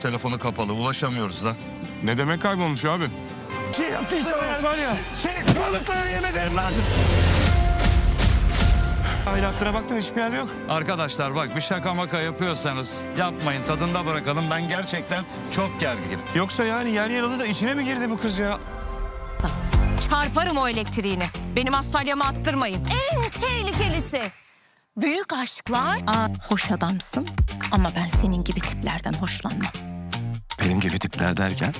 Telefonu kapalı, ulaşamıyoruz lan. Ne demek kaybolmuş abi? Şey yaptıysa var ya. Seni balıklara yem ederim lan. Hayır hakkına baktın hiçbir yer yok. Arkadaşlar bak, bir şaka maka yapıyorsanız yapmayın, tadında bırakalım. Ben gerçekten çok gerginim. Yoksa yani yer yarıldı da içine mi girdi bu kız ya? Çarparım o elektriğini. Benim asfalyamı attırmayın. En tehlikelisi. Büyük aşklar. Hoş adamsın ama ben senin gibi tiplerden hoşlanmam. Benim gibi tipler derken?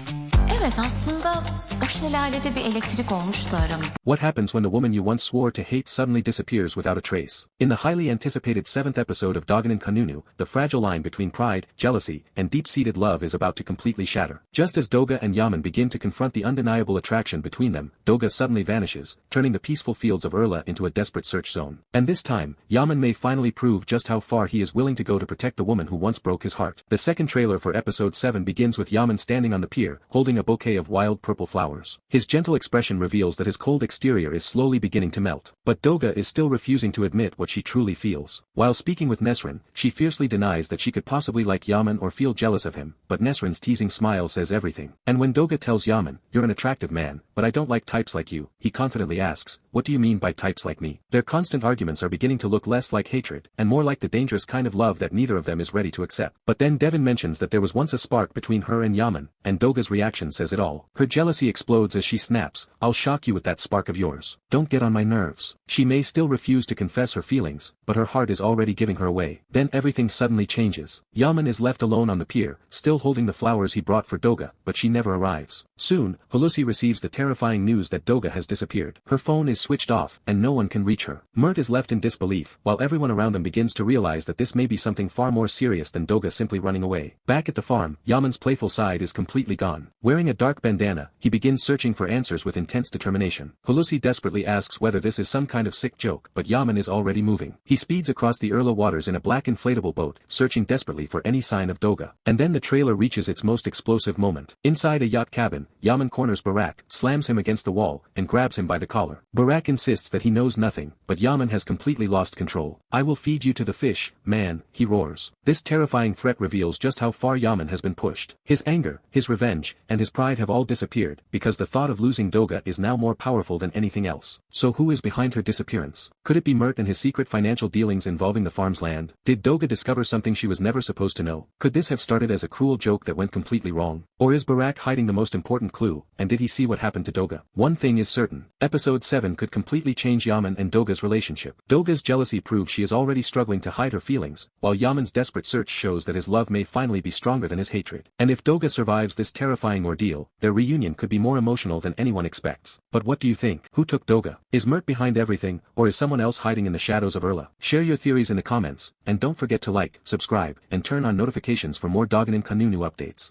Evet, aslında o şelalede bir elektrik olmuştu aramızda. What happens when the woman you once swore to hate suddenly disappears without a trace? In the highly anticipated 7th episode of Doğanın Kanunu, the fragile line between pride, jealousy, and deep-seated love is about to completely shatter. Just as Doğa and Yaman begin to confront the undeniable attraction between them, Doğa suddenly vanishes, turning the peaceful fields of Urla into a desperate search zone. And this time, Yaman may finally prove just how far he is willing to go to protect the woman who once broke his heart. The second trailer for episode 7 begins with Yaman standing on the pier, holding a bouquet of wild purple flowers. His gentle expression reveals that his cold exterior is slowly beginning to melt. But Doğa is still refusing to admit what she truly feels. While speaking with Nesrin, she fiercely denies that she could possibly like Yaman or feel jealous of him, but Nesrin's teasing smile says everything. And when Doğa tells Yaman, "You're an attractive man, but I don't like types like you," he confidently asks, "What do you mean by types like me?" Their constant arguments are beginning to look less like hatred, and more like the dangerous kind of love that neither of them is ready to accept. But then Devin mentions that there was once a spark between her and Yaman, and Doğa's reaction says it all. Her jealousy explodes as she snaps, "I'll shock you with that spark of yours. Don't get on my nerves." She may still refuse to confess her feelings, but her heart is already giving her away. Then everything suddenly changes. Yaman is left alone on the pier, still holding the flowers he brought for Doğa, but she never arrives. Soon, Hulusi receives the terrifying news that Doğa has disappeared. Her phone is switched off, and no one can reach her. Mert is left in disbelief, while everyone around them begins to realize that this may be something far more serious than Doğa simply running away. Back at the farm, Yaman's playful side is completely gone. Wearing a dark bandana, he begins searching for answers with intense determination. Hulusi desperately asks whether this is some kind of sick joke, but Yaman is already moving. He speeds across the Urla waters in a black inflatable boat, searching desperately for any sign of Doğa. And then the trailer reaches its most explosive moment. Inside a yacht cabin, Yaman corners Burak, slams him against the wall, and grabs him by the collar. Burak insists that he knows nothing, but Yaman has completely lost control. "I will feed you to the fish, man," he roars. This terrifying threat reveals just how far Yaman has been pushed. His anger, his revenge, and his pride have all disappeared, because the thought of losing Doğa is now more powerful than anything else. So who is behind her disappearance? Could it be Mert and his secret financial dealings involving the farm's land? Did Doğa discover something she was never supposed to know? Could this have started as a cruel joke that went completely wrong? Or is Burak hiding the most important clue, and did he see what happened to Doğa? One thing is certain. Episode 7 could completely change Yaman and Doğa's relationship. Doğa's jealousy proves she is already struggling to hide her feelings, while Yaman's desperate search shows that his love may finally be stronger than his hatred. And if Doğa survives this terrifying ordeal, their reunion could be more emotional than anyone expects. But what do you think? Who took Doğa? Is Mert behind everything, or is someone else hiding in the shadows of Urla? Share your theories in the comments, and don't forget to like, subscribe, and turn on notifications for more Doğanın Kanunu updates.